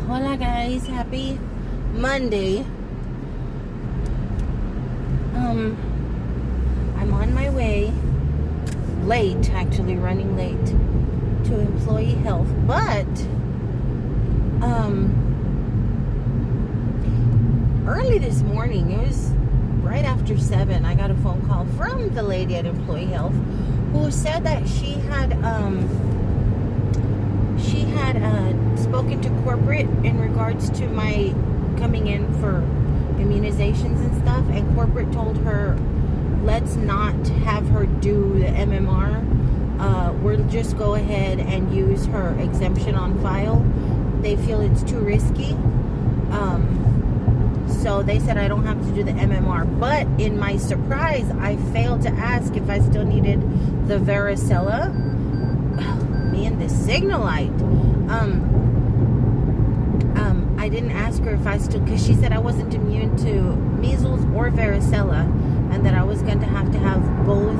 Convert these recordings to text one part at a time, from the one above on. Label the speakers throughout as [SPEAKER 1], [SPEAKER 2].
[SPEAKER 1] Hola guys, happy Monday. I'm on my way, late, actually running late to employee health, but early this morning, it was right after 7, I got a phone call from the lady at employee health who said that she had spoken to corporate in regards to my coming in for immunizations and stuff, and corporate told her, let's not have her do the MMR. We'll just go ahead and use her exemption on file. They feel it's too risky. So they said I don't have to do the MMR. But in my surprise, I failed to ask if I still needed the varicella. Me and the signal light. I didn't ask her if I still, because she said I wasn't immune to measles or varicella, and that I was going to have both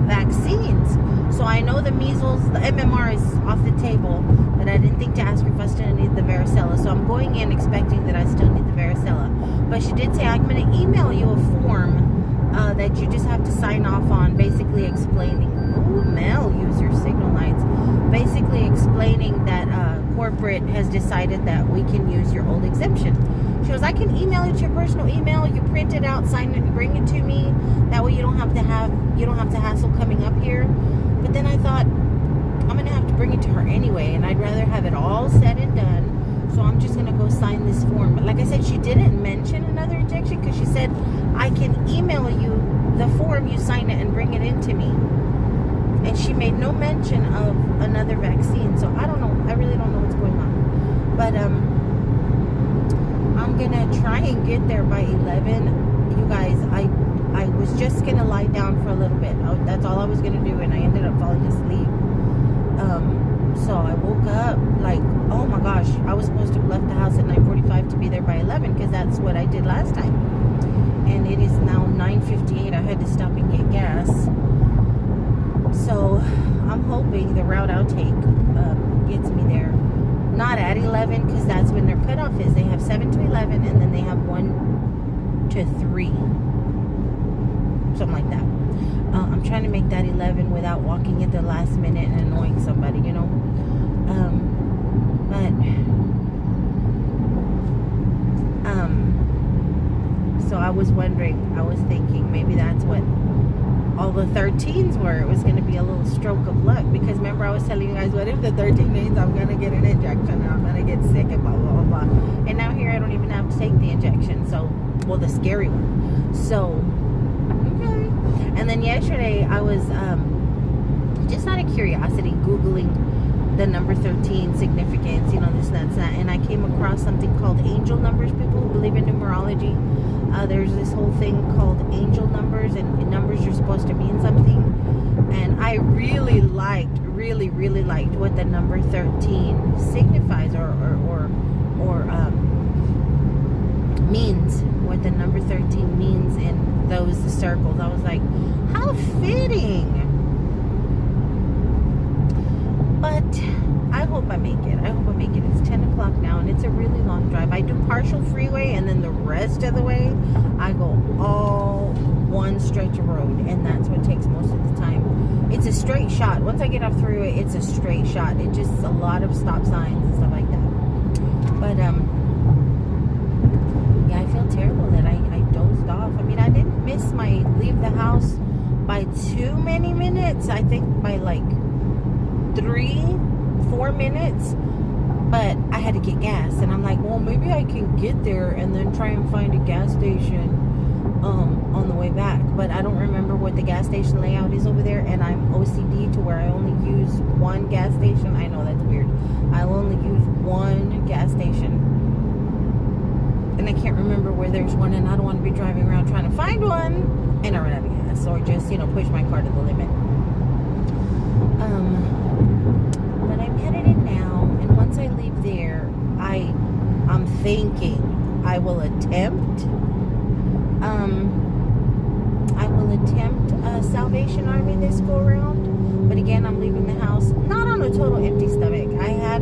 [SPEAKER 1] vaccines. So I know the measles, the MMR is off the table, but I didn't think to ask her if I still need the varicella. So I'm going in expecting that I still need the varicella. But she did say, I'm going to email you a form that you just have to sign off on, basically explaining, Mel, use your signal lights, basically explaining that corporate has decided that we can use your old exemption. She goes, I can email it to your personal email, you print it out, sign it, and bring it to me. That way you don't have to hassle coming up here. But then I thought, I'm gonna have to bring it to her anyway, and I'd rather have it all said and done. So I'm just gonna go sign this form. But like I said, she didn't mention another injection, because she said, I can email you the form, you sign it and bring it in to me. And she made no mention of another vaccine. So I don't know. I really don't know what's going on. But I'm going to try and get there by 11. You guys, I was just going to lie down for a little bit. That's all I was going to do. And I ended up falling asleep. So I woke up like, oh my gosh, I was supposed to have left the house at 9:45 to be there by 11, because that's what I did last time. And it is now 9:58. I had to stop and get gas. So I'm hoping the route I'll take gets me there, not at 11, because that's when their cutoff is. They have 7 to 11, and then they have 1 to 3, something like that. I'm trying to make that 11 without walking at the last minute and annoying somebody, you know. So I was thinking maybe that's what all the 13s were. It was going to be a little stroke of luck, because remember I was telling you guys, what if the 13 means I'm going to get an injection and I'm going to get sick and blah blah blah blah. And now here I don't even have to take the injection, so, well, the scary one. So okay. And then yesterday I was just out of curiosity googling the number 13 significance, you know, this, that, and I came across something called angel numbers. People who believe in numerology, there's this whole thing called angel numbers, and numbers are supposed to mean something. And I really liked what the number 13 signifies or means, what the number 13 means in those circles. I was like, how fitting. But I hope I make it. It's 10 o'clock now, and it's a really long drive. I do partial freeway, and then the rest of the way, I go all one stretch of road, and that's what takes most of the time. It's a straight shot. Once I get off the freeway, it's a straight shot. It's just a lot of stop signs and stuff like that. But, yeah, I feel terrible that I dozed off. I mean, I didn't miss my leave the house by too many minutes. I think by like 3-4 minutes, but I had to get gas, and I'm like, well, maybe I can get there and then try and find a gas station on the way back. But I don't remember what the gas station layout is over there, and I'm OCD to where I only use one gas station. I know that's weird. I'll only use one gas station, and I can't remember where there's one, and I don't want to be driving around trying to find one and I run out of gas, or just, you know, push my car to the limit. But I'm headed in now, and once I leave there, I'm thinking I will attempt Salvation Army this go around. But again, I'm leaving the house not on a total empty stomach. I had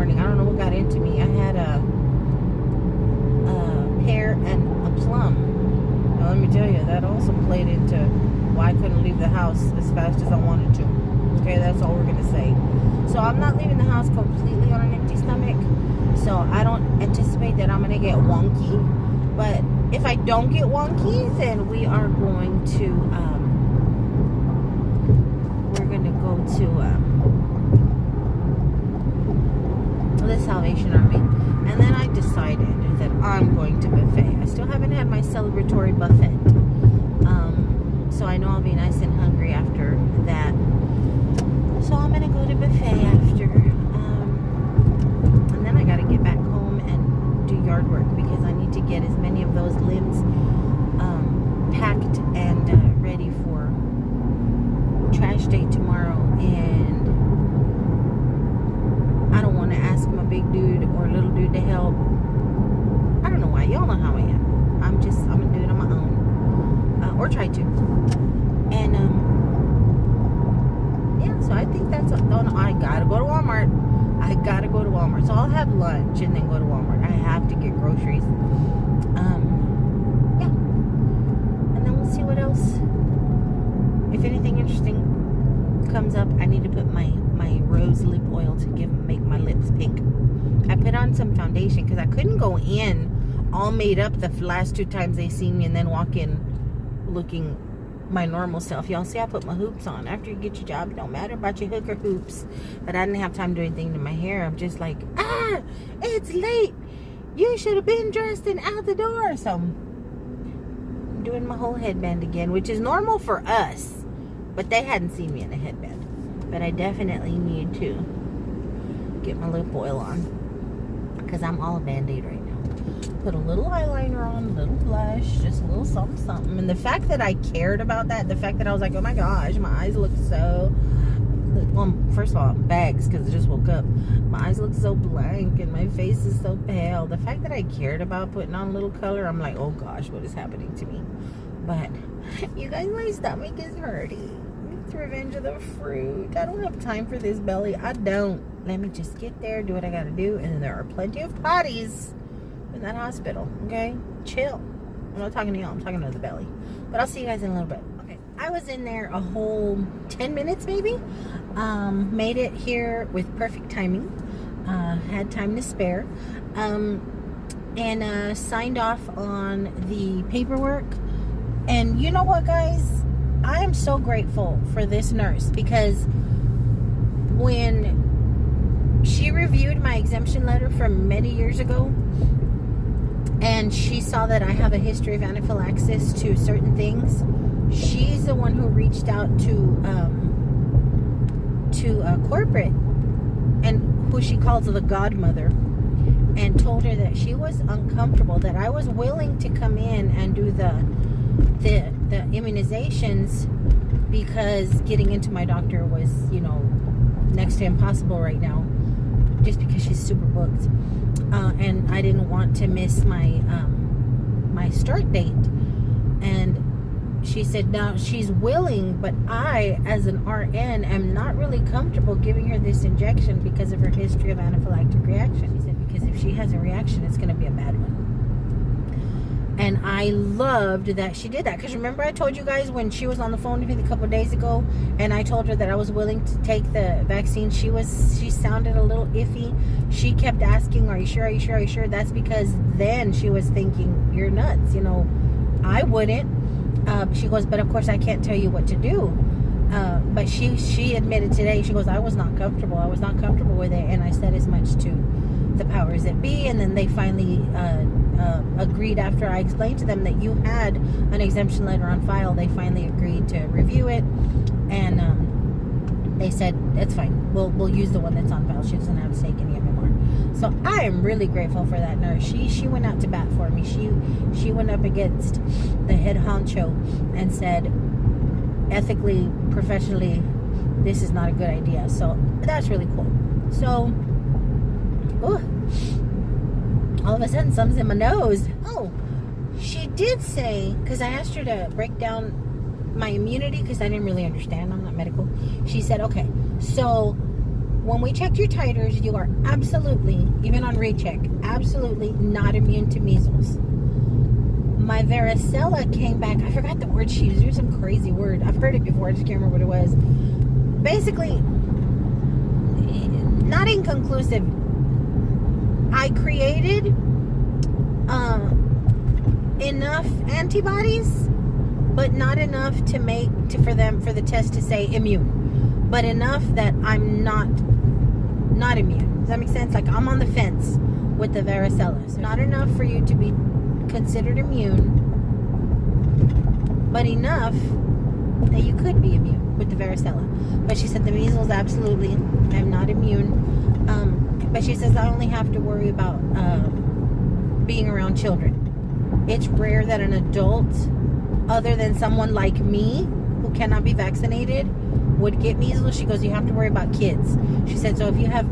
[SPEAKER 1] morning. I don't know what got into me. I had a pear and a plum. Now let me tell you, that also played into why I couldn't leave the house as fast as I wanted to. Okay, that's all we're gonna say. So I'm not leaving the house completely on an empty stomach. So I don't anticipate that I'm gonna get wonky. But if I don't get wonky, then we are going to go to the Salvation Army. And then I decided that I'm going to buffet. I still haven't had my celebratory buffet. So I know I'll be nice and hungry after that. So I'm going to go to buffet after. And then I got to get back home and do yard work because I need to get as many of those limbs packed and ready for trash day tomorrow. And I don't want to ask my big dude or little dude to help. I don't know why. Y'all know how I am. I'm gonna do it on my own, or try to. And yeah. So I think that's. I gotta go to Walmart. So I'll have lunch and then go to Walmart. I have to get groceries. Yeah. And then we'll see what else. If anything interesting comes up, I need to put my rose lip oil to make my lips pink. I put on some foundation because I couldn't go in all made up the last 2 times they seen me and then walk in looking my normal self. Y'all see I put my hoops on. After you get your job, it don't matter about your hooker hoops. But I didn't have time to do anything to my hair. I'm just like, it's late. You should have been dressed and out the door. So I'm doing my whole headband again, which is normal for us. But they hadn't seen me in a headband. But I definitely need to get my lip oil on. Because I'm all a Band-Aid right now. Put a little eyeliner on, a little blush, just a little something, something. And the fact that I cared about that, the fact that I was like, oh my gosh, my eyes look so... Well, first of all, bags, because I just woke up. My eyes look so blank and my face is so pale. The fact that I cared about putting on a little color, I'm like, oh gosh, what is happening to me? But, you guys, my stomach is hurting. It's revenge of the fruit. I don't have time for this belly. I don't. Let me just get there, do what I gotta do, and then there are plenty of potties in that hospital, okay? Chill. I'm not talking to y'all, I'm talking to the belly. But I'll see you guys in a little bit. Okay, I was in there a whole 10 minutes maybe. Made it here with perfect timing. Had time to spare. And signed off on the paperwork. And you know what, guys? I am so grateful for this nurse because when she reviewed my exemption letter from many years ago and she saw that I have a history of anaphylaxis to certain things, she's the one who reached out to corporate and who she calls the godmother and told her that she was uncomfortable, that I was willing to come in and do the immunizations because getting into my doctor was, you know, next to impossible right now just because she's super booked. And I didn't want to miss my my start date. And she said now she's willing, but I, as an RN, am not really comfortable giving her this injection because of her history of anaphylactic reaction. She said because if she has a reaction, it's going to be a bad one. And I loved that she did that. Because remember I told you guys when she was on the phone with me a couple of days ago and I told her that I was willing to take the vaccine, she sounded a little iffy. She kept asking, are you sure, are you sure, are you sure? That's because then she was thinking, you're nuts, you know. I wouldn't. She goes, but of course I can't tell you what to do. But she admitted today, she goes, I was not comfortable. I was not comfortable with it. And I said as much to the powers that be. And then they finally agreed after I explained to them that you had an exemption letter on file. They finally agreed to review it. And they said, it's fine. We'll use the one that's on file. She doesn't have to take any of it more. So I am really grateful for that nurse. She went out to bat for me. She went up against the head honcho and said, ethically, professionally, this is not a good idea. So that's really cool. So, all of a sudden, something's in my nose. Oh, she did say, because I asked her to break down my immunity because I didn't really understand. I'm not medical. She said, okay, so when we checked your titers, you are absolutely, even on recheck, absolutely not immune to measles. My varicella came back. I forgot the word she used. It was some crazy word. I've heard it before. I just can't remember what it was. Basically, not inconclusive. I created enough antibodies, but not enough to for the test to say immune, but enough that I'm not immune. Does that make sense? Like, I'm on the fence with the varicella. So not enough for you to be considered immune, but enough that you could be immune with the varicella. But she said the measles, absolutely, I'm not immune. But she says I only have to worry about being around children. It's rare that an adult, other than someone like me who cannot be vaccinated, would get measles. She goes, you have to worry about kids. She said, so if you have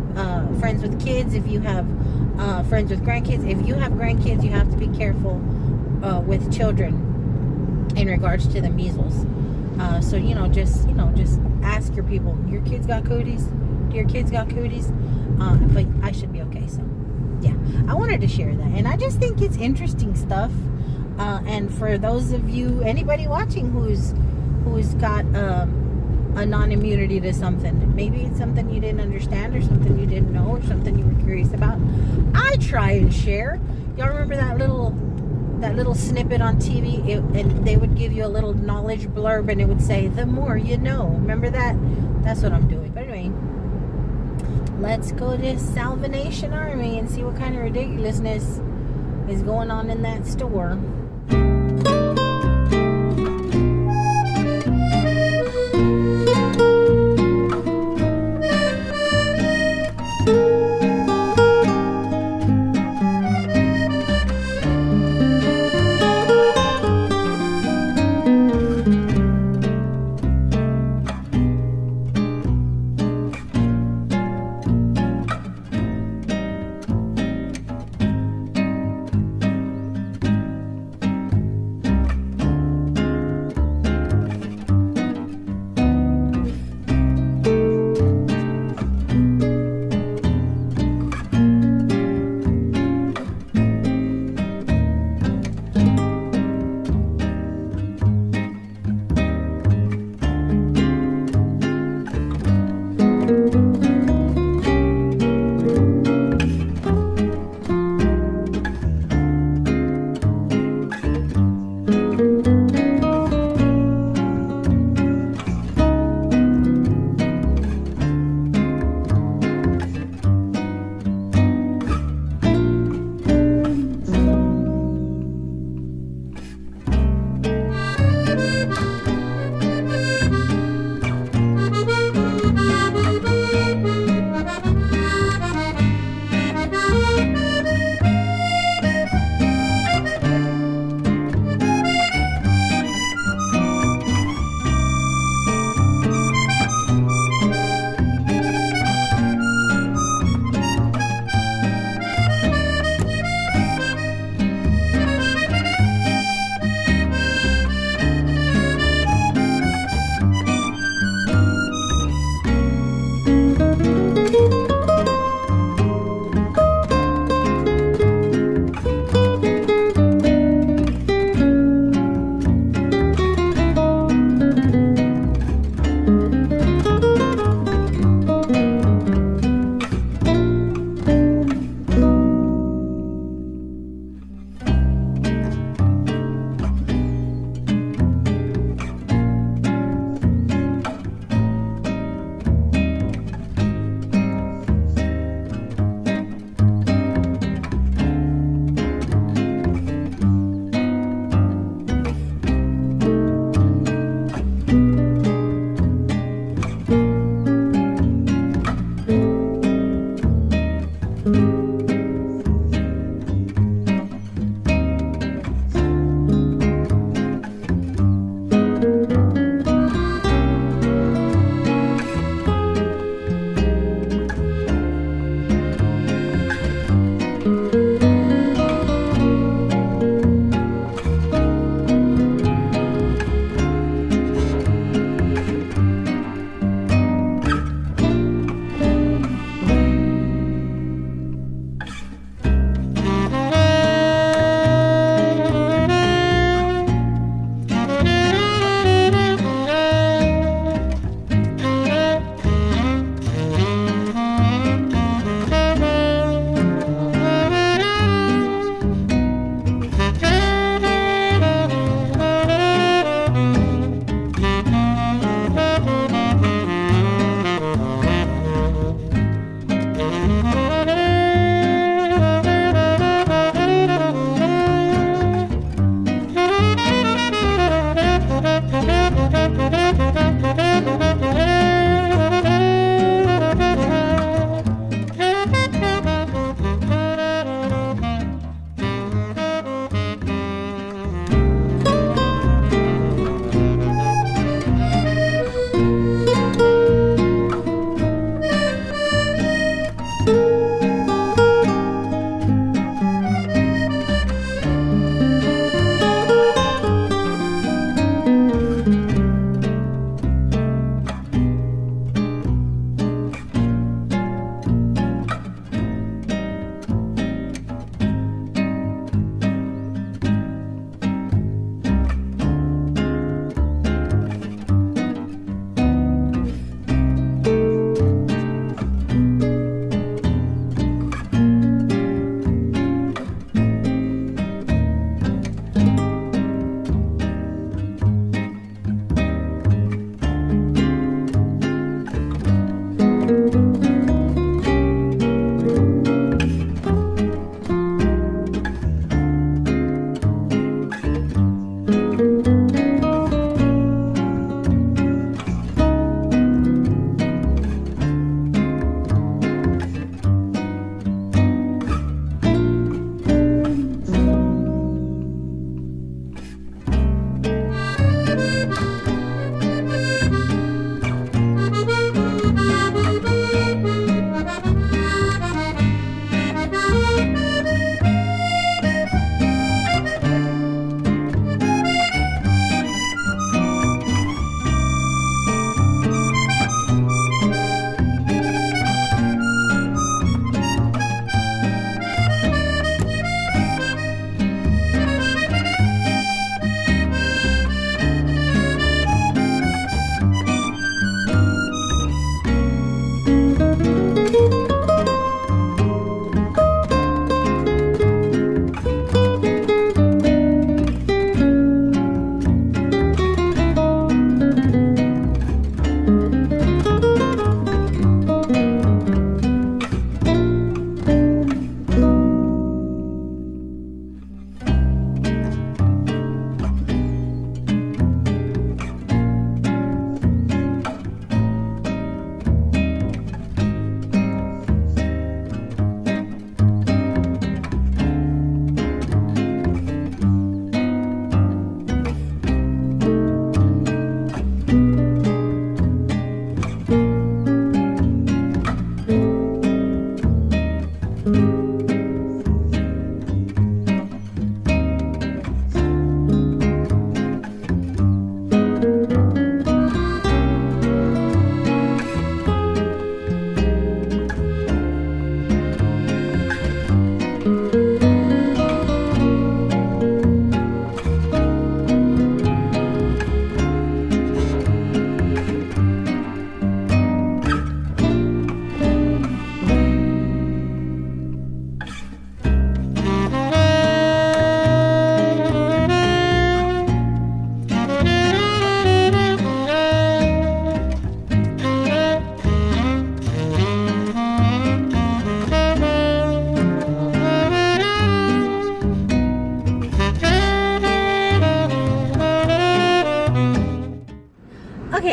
[SPEAKER 1] friends with kids, if you have friends with grandkids, if you have grandkids, you have to be careful with children in regards to the measles. So just ask your people, your kids got cooties? Do your kids got cooties? But I should be okay. So yeah, I wanted to share that, and I just think it's interesting stuff. And for those of you, anybody watching who's got a non-immunity to something, maybe it's something you didn't understand, or something you didn't know, or something you were curious about, I try and share. Y'all remember that little snippet on TV, and they would give you a little knowledge blurb, and it would say, the more you know. Remember that? That's what I'm doing. But anyway, let's go to Salvation Army and see what kind of ridiculousness is going on in that store.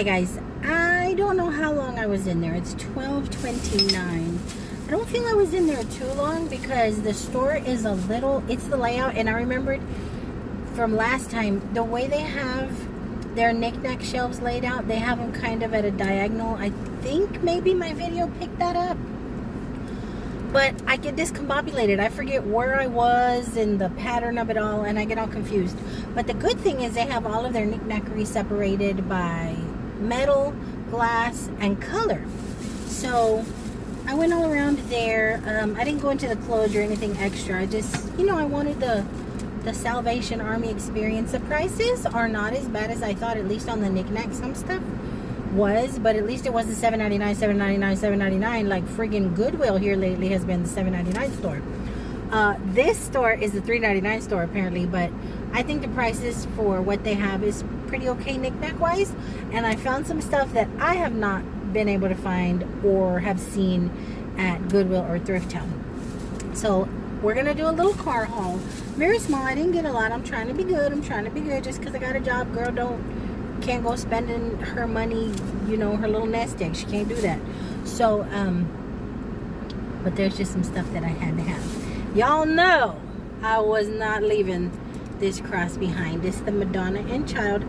[SPEAKER 1] Okay, guys, I don't know how long I was in there. It's 12:29. I don't feel I was in there too long because the store is a little, it's the layout, and I remembered from last time, the way they have their knick-knack shelves laid out, they have them kind of at a diagonal. I think maybe my video picked that up. But I get discombobulated. I forget where I was and the pattern of it all, and I get all confused. But the good thing is they have all of their knick-knackery separated by metal, glass, and color. So I went all around there. I didn't go into the clothes or anything extra. I just, you know, I wanted the Salvation Army experience. The prices are not as bad as I thought, at least on the knick-knack. Some stuff was, but at least it wasn't $7.99, $7.99, $7.99 like friggin' Goodwill here lately has been the $7.99 store. This store is the $3.99 store apparently, but I think the prices for what they have is pretty okay knick-knack wise, and I found some stuff that I have not been able to find or have seen at Goodwill or Thrift Town. So we're gonna do a little car haul, very small. I didn't get a lot. I'm trying to be good. Just because I got a job, girl can't go spending her money, you know, her little nest egg. She can't do that. So but there's just some stuff that I had to have. Y'all know I was not leaving this cross behind. It's the Madonna and Child.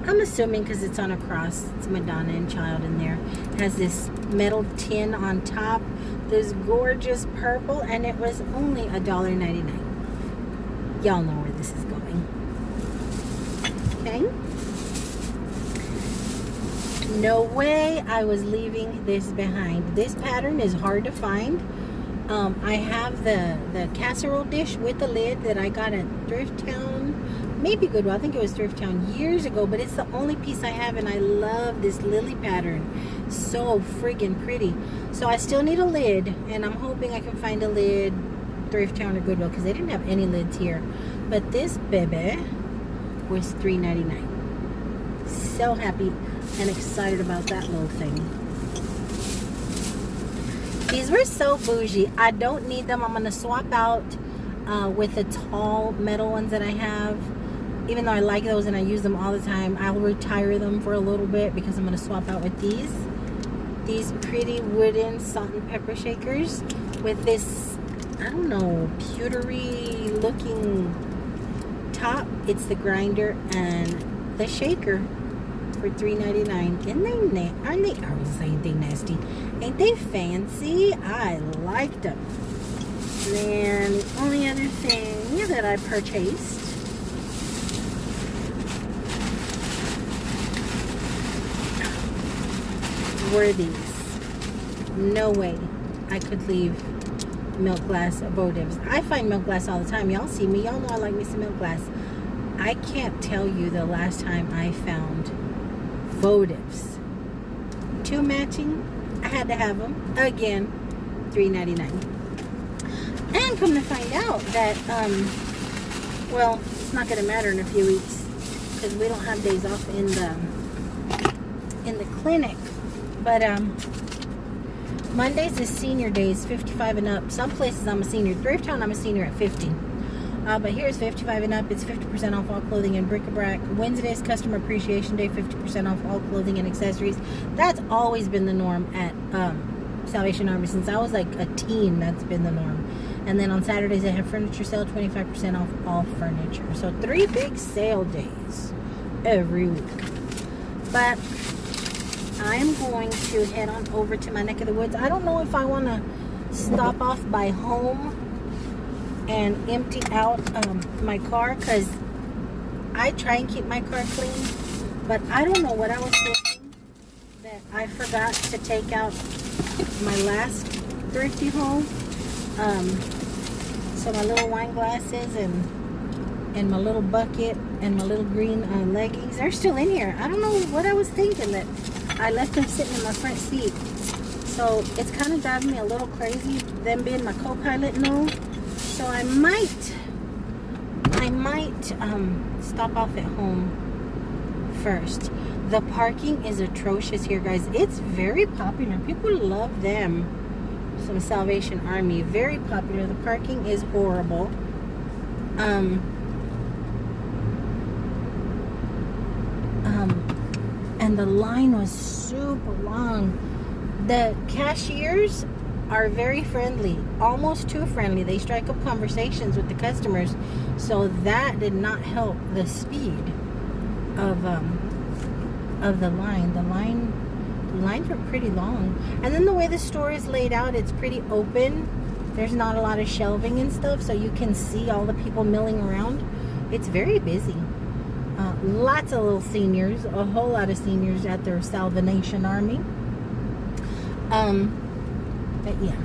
[SPEAKER 1] I'm assuming because it's on a cross, it's Madonna and Child in there. It has this metal tin on top, this gorgeous purple, and it was only $1.99. Y'all know where this is going. Okay? No way I was leaving this behind. This pattern is hard to find. I have the casserole dish with the lid that I got at Thrift Town, maybe Goodwill, I think it was Thrift Town years ago, but it's the only piece I have, and I love this lily pattern. So friggin' pretty. So I still need a lid, and I'm hoping I can find a lid Thrift Town or Goodwill because they didn't have any lids here. But this baby was $3.99. So happy and excited about that little thing. These were so bougie. I don't need them. I'm going to swap out with the tall metal ones that I have. Even though I like those and I use them all the time, I'll retire them for a little bit because I'm going to swap out with these. These pretty wooden salt and pepper shakers with this, I don't know, pewtery looking top. It's the grinder and the shaker for $3.99. Ain't they nasty? Ain't they fancy? I liked them. And the only other thing that I purchased were these. No way I could leave milk glass votives. I find milk glass all the time. Y'all see me. Y'all know I like me some milk glass. I can't tell you the last time I found votives. Two matching. I had to have them. Again, $3.99. And come to find out that, well, it's not going to matter in a few weeks because we don't have days off in the clinic. But Mondays is senior days, 55 and up. Some places I'm a senior. Thrift Town, I'm a senior at 50. But here's 55 and up. It's 50% off all clothing and bric-a-brac. Wednesday's Customer Appreciation Day, 50% off all clothing and accessories. That's always been the norm at Salvation Army. Since I was like a teen, that's been the norm. And then on Saturdays, they have furniture sale, 25% off all furniture. So 3 big sale days every week. But I'm going to head on over to my neck of the woods. I don't know if I want to stop off by home and empty out my car, because I try and keep my car clean, but I don't know what I was thinking that I forgot to take out my last thrifty haul. So my little wine glasses and my little bucket and my little green leggings, they're still in here. I don't know what I was thinking, that I left them sitting in my front seat. So it's kind of driving me a little crazy, them being my co-pilot and all. So I might stop off at home first. The parking is atrocious here, guys. It's very popular. People love them. Some Salvation Army, very popular. The parking is horrible. And and the line was super long. The cashiers are very friendly, almost too friendly. They strike up conversations with the customers, so that did not help the speed of the line. The lines were pretty long, and then the way the store is laid out, it's pretty open. There's not a lot of shelving and stuff, so you can see all the people milling around. It's very busy. Lots of little seniors, a whole lot of seniors at their Salvation Army. But yeah,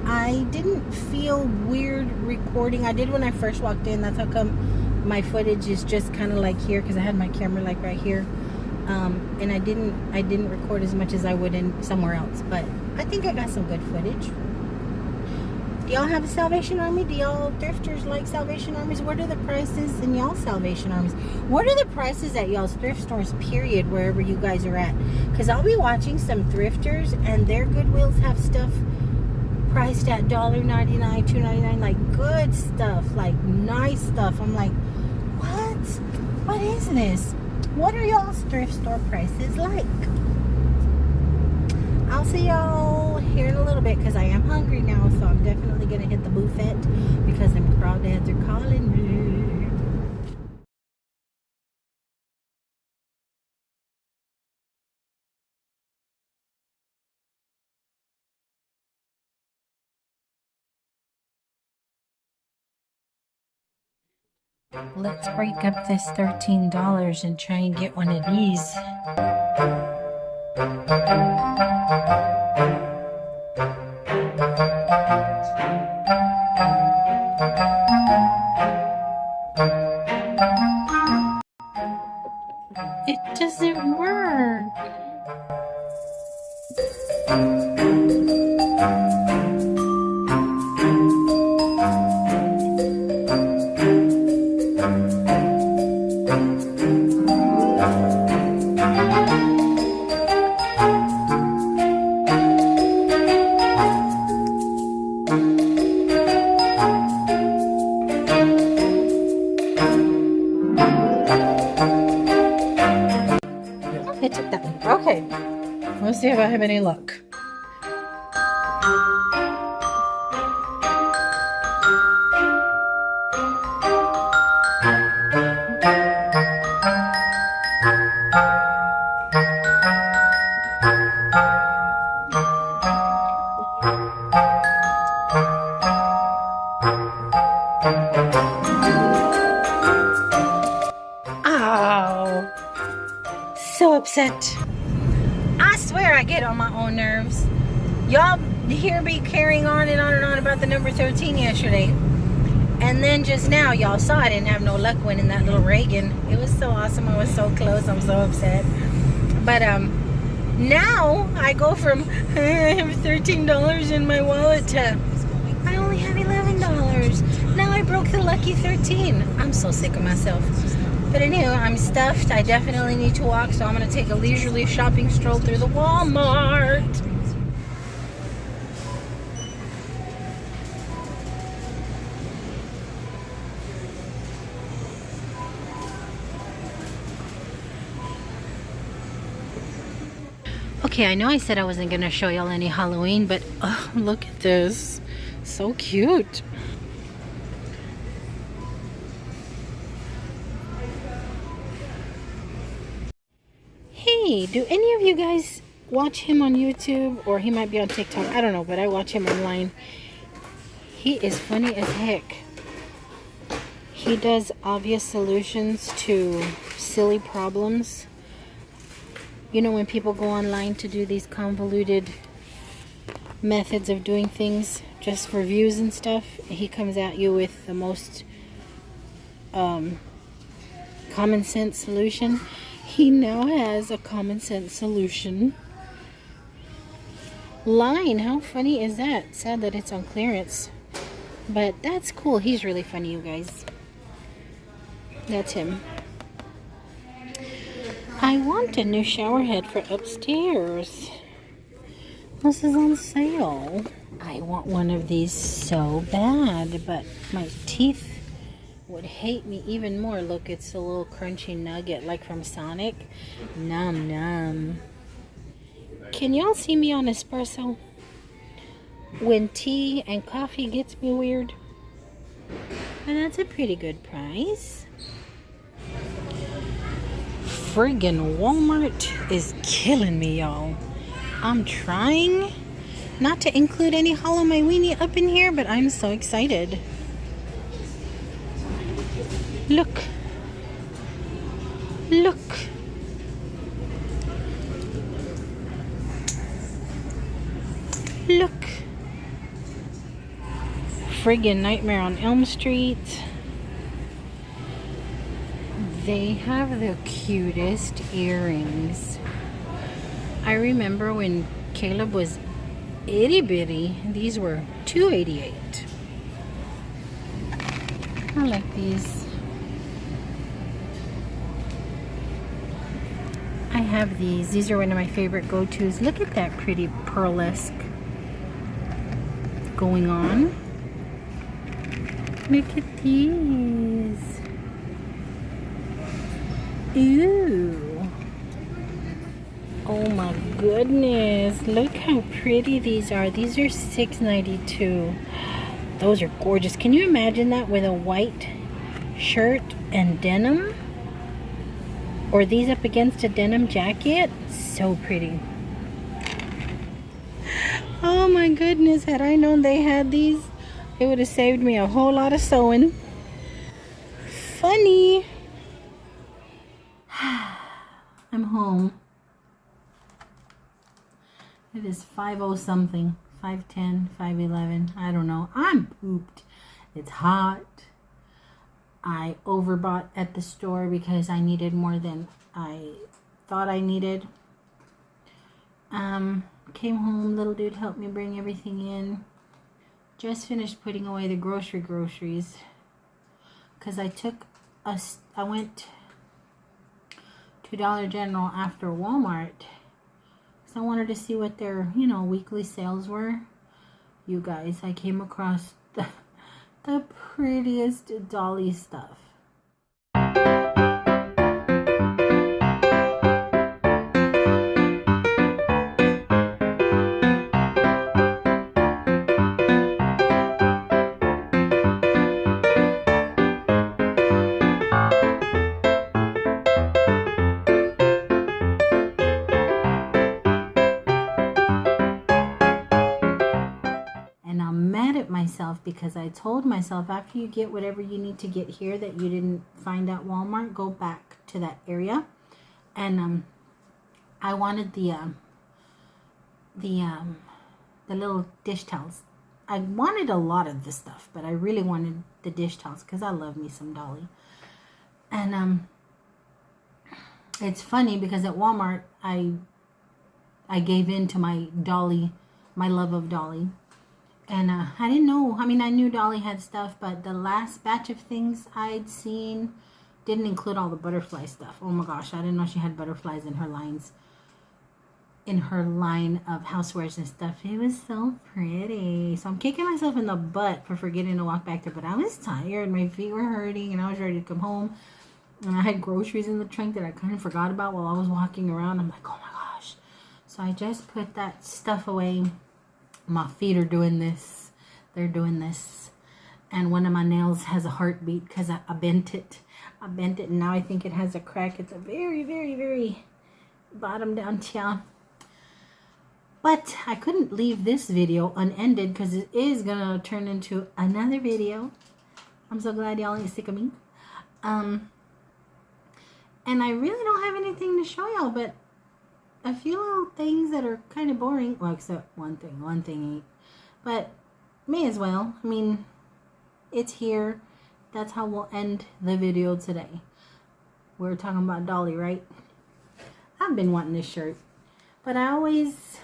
[SPEAKER 1] I didn't feel weird recording. I did when I first walked in. That's how come my footage is just kind of like here, because I had my camera like right here. And I didn't record as much as I would in somewhere else, but I think I got some good footage. Do y'all have a Salvation Army? Do y'all thrifters like Salvation Armies? What are the prices in y'all's Salvation Armies? What are the prices at y'all's thrift stores, period, wherever you guys are at? Because I'll be watching some thrifters, and their Goodwills have stuff priced at $1.99, $2.99, like good stuff, like nice stuff. I'm like, what? What is this? What are y'all's thrift store prices like? I'll see y'all here in a little bit, because I am hungry now, so I'm definitely going to hit the buffet because them crawdads are calling me. Let's break up this $13 and try and get one of these. It doesn't work. I took that one. Okay. Let's see if I have any luck. Oh. So upset. I swear I get on my own nerves. Y'all hear me carrying on and on and on about the number 13 yesterday. And then just now, y'all saw I didn't have no luck winning that little Reagan. It was so awesome. I was so close. I'm so upset. But now I go from I have $13 in my wallet to I only have $11. Now I broke the lucky 13. I'm so sick of myself. But anyway, I'm stuffed. I definitely need to walk, so I'm going to take a leisurely shopping stroll through the Walmart. Okay, I know I said I wasn't going to show y'all any Halloween, but oh, look at this. So cute. Hey, do any of you guys watch him on YouTube? Or he might be on TikTok. I don't know, but I watch him online. He is funny as heck. He does obvious solutions to silly problems. You know, when people go online to do these convoluted methods of doing things just for views and stuff, he comes at you with the most common sense solution. He now has a common sense solution line. How funny is that? Sad that it's on clearance, but that's cool. He's really funny, you guys. That's him. I want a new shower head for upstairs. This is on sale. I want one of these so bad, but my teeth would hate me even more. Look, it's a little crunchy nugget like from Sonic. Nom nom. Can y'all see me on espresso? When tea and coffee gets me weird. And that's a pretty good price. Friggin' Walmart is killing me, y'all. I'm trying not to include any Hollow My Weenie up in here, but I'm so excited. Look. Look. Look. Friggin' Nightmare on Elm Street. They have the cutest earrings. I remember when Caleb was itty bitty, these were $2.88. I like these. I have these. These are one of my favorite go-tos. Look at that pretty pearlesque going on. Look at these. Ooh. Oh my goodness. Look how pretty these are. These are $6.92. Those are gorgeous. Can you imagine that with a white shirt and denim? Or these up against a denim jacket? So pretty. Oh my goodness. Had I known they had these, it would have saved me a whole lot of sewing. Funny. I'm home. It is 5:00 something. 5:10, 5:11. I don't know. I'm pooped. It's hot. I overbought at the store because I needed more than I thought I needed. Came home. Little dude helped me bring everything in. Just finished putting away the groceries. Because I went to Dollar General after Walmart. So I wanted to see what their, weekly sales were. You guys, I came across the prettiest dolly stuff. Myself because I told myself after you get whatever you need to get here that you didn't find at Walmart, go back to that area. And I wanted the little dish towels. I wanted a lot of this stuff, but I really wanted the dish towels because I love me some Dolly. And it's funny because at Walmart I gave in to my Dolly, my love of Dolly. And I didn't know, I knew Dolly had stuff, but the last batch of things I'd seen didn't include all the butterfly stuff. Oh my gosh, I didn't know she had butterflies in her lines, in her line of housewares and stuff. It was so pretty. So I'm kicking myself in the butt for forgetting to walk back there, but I was tired, my feet were hurting, and I was ready to come home. And I had groceries in the trunk that I kind of forgot about while I was walking around. I'm like, oh my gosh. So I just put that stuff away. My feet are doing this. They're doing this. And one of my nails has a heartbeat because I bent it. I bent it and now I think it has a crack at the very, very, very bottom down here. But I couldn't leave this video unended because it is going to turn into another video. I'm so glad y'all ain't sick of me. And I really don't have anything to show y'all, but a few little things that are kind of boring. Well, except one thing. One thing ain't. But may as well. It's here. That's how we'll end the video today. We're talking about Dolly, right? I've been wanting this shirt. But I always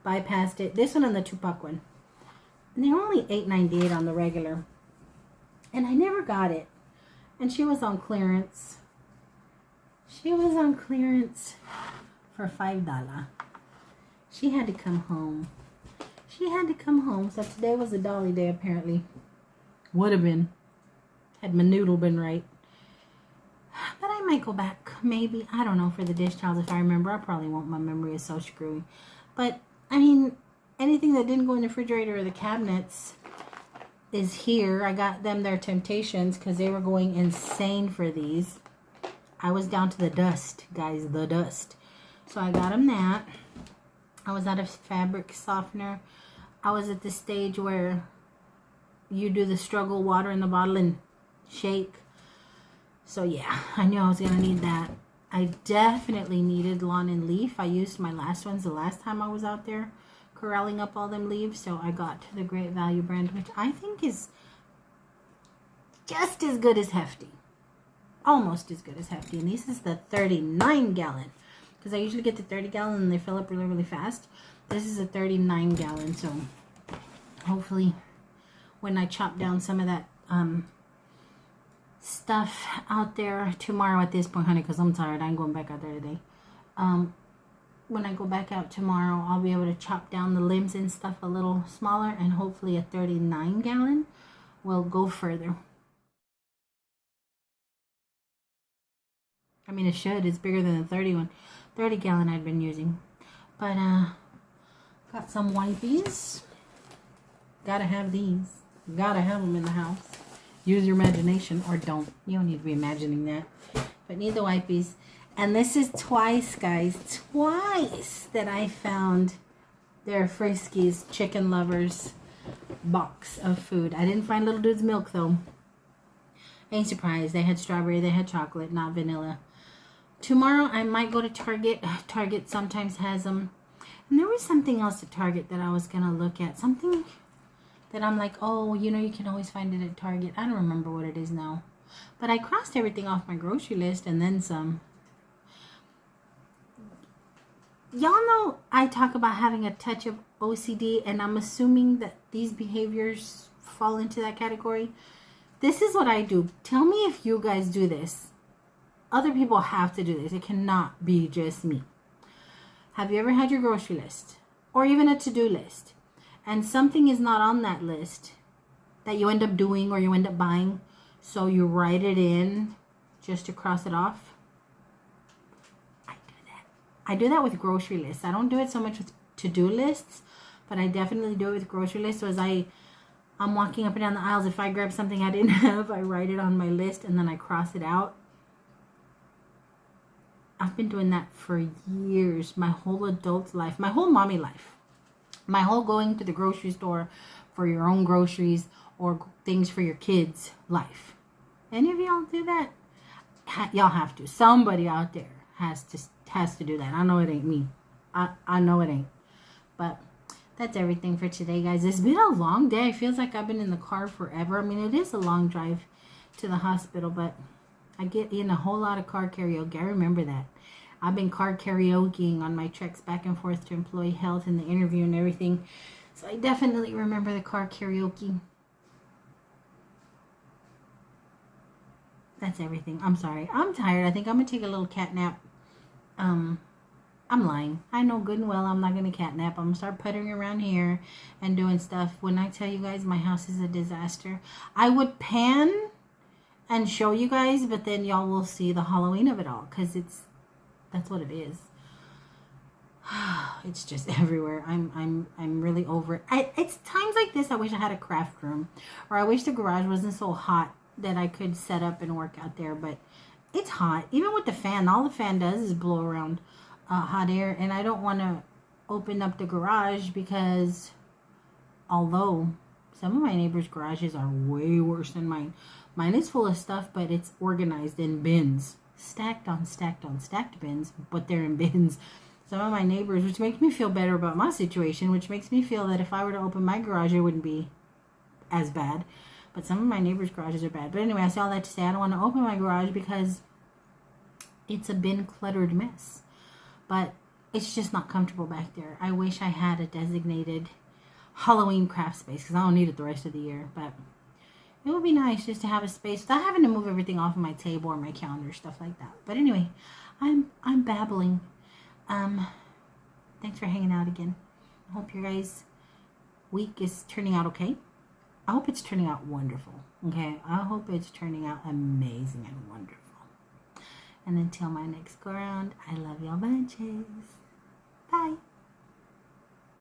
[SPEAKER 1] bypassed it. This one and the Tupac one. And they're only $8.98 on the regular. And I never got it. And she was on clearance. She was on clearance for $5. She had to come home. She had to come home. So today was a Dolly day apparently. Would have been Had my noodle been right. But I might go back, maybe. I don't know, for the dish towels if I remember. I probably won't. My memory is so screwy. But, I mean, anything that didn't go in the refrigerator or the cabinets is here. I got them their Temptations because they were going insane for these. I was down to the dust, guys, the dust. So I got them that. I was out of fabric softener. I was at the stage where you do the struggle, water in the bottle and shake. So yeah, I knew I was going to need that. I definitely needed lawn and leaf. I used my last ones the last time I was out there corralling up all them leaves. So I got the Great Value brand, which I think is just as good as Hefty. Almost as good as Hefty. And this is the 39 gallon. Because I usually get the 30 gallon and they fill up really, really fast. This is a 39 gallon. So hopefully when I chop down some of that stuff out there tomorrow at this point, honey, because I'm tired. I ain't going back out there today. When I go back out tomorrow, I'll be able to chop down the limbs and stuff a little smaller, and hopefully a 39 gallon will go further. I mean, it should. It's bigger than the 30 gallon I'd been using. But got some wipies. Gotta have these. Gotta have them in the house. Use your imagination, or don't. You don't need to be imagining that. But need the wipies. And this is twice, guys. Twice that I found their Friskies Chicken Lovers box of food. I didn't find Little Dude's milk, though. Ain't surprised. They had strawberry. They had chocolate, not vanilla. Tomorrow, I might go to Target. Target sometimes has them. And there was something else at Target that I was going to look at. Something that I'm like, oh, you know, you can always find it at Target. I don't remember what it is now. But I crossed everything off my grocery list and then some. Y'all know I talk about having a touch of OCD, and I'm assuming that these behaviors fall into that category. This is what I do. Tell me if you guys do this. Other people have to do this. It cannot be just me. Have you ever had your grocery list or even a to-do list, and something is not on that list that you end up doing or you end up buying, so you write it in just to cross it off? I do that. I do that with grocery lists. I don't do it so much with to-do lists, but I definitely do it with grocery lists. So as I'm walking up and down the aisles, if I grab something I didn't have, I write it on my list and then I cross it out. I've been doing that for years, my whole adult life, my whole mommy life, my whole going to the grocery store for your own groceries or things for your kids life. Any of y'all do that? Y'all have to. Somebody out there has to do that. I know it ain't me. I know it ain't. But that's everything for today, guys. It's been a long day. It feels like I've been in the car forever. I mean, it is a long drive to the hospital, but I get in a whole lot of car karaoke. I remember that. I've been car karaokeing on my treks back and forth to employee health and the interview and everything. So I definitely remember the car karaoke. That's everything. I'm sorry. I'm tired. I think I'm going to take a little cat nap. I'm lying. I know good and well I'm not going to cat nap. I'm going to start puttering around here and doing stuff. When I tell you guys my house is a disaster, I would pan and show you guys, but then y'all will see the Halloween of it all, because that's what it is. It's just everywhere. I'm really over it. It's times like this I wish I had a craft room, or I wish the garage wasn't so hot that I could set up and work out there. But it's hot, even with the fan. All the fan does is blow around hot air, and I don't want to open up the garage, because although some of my neighbors' garages are way worse than mine. Mine is full of stuff, but it's organized in bins. Stacked on stacked on stacked bins, but they're in bins. Some of my neighbors, which makes me feel better about my situation, which makes me feel that if I were to open my garage, it wouldn't be as bad. But some of my neighbors' garages are bad. But anyway, I say all that to say I don't want to open my garage because it's a bin cluttered mess. But it's just not comfortable back there. I wish I had a designated Halloween craft space, because I don't need it the rest of the year. But it would be nice just to have a space without having to move everything off of my table or my counter, stuff like that. But anyway, I'm babbling. Thanks for hanging out again. I hope your guys' week is turning out okay. I hope it's turning out wonderful. Okay, I hope it's turning out amazing and wonderful. And until my next go around, I love y'all bunches.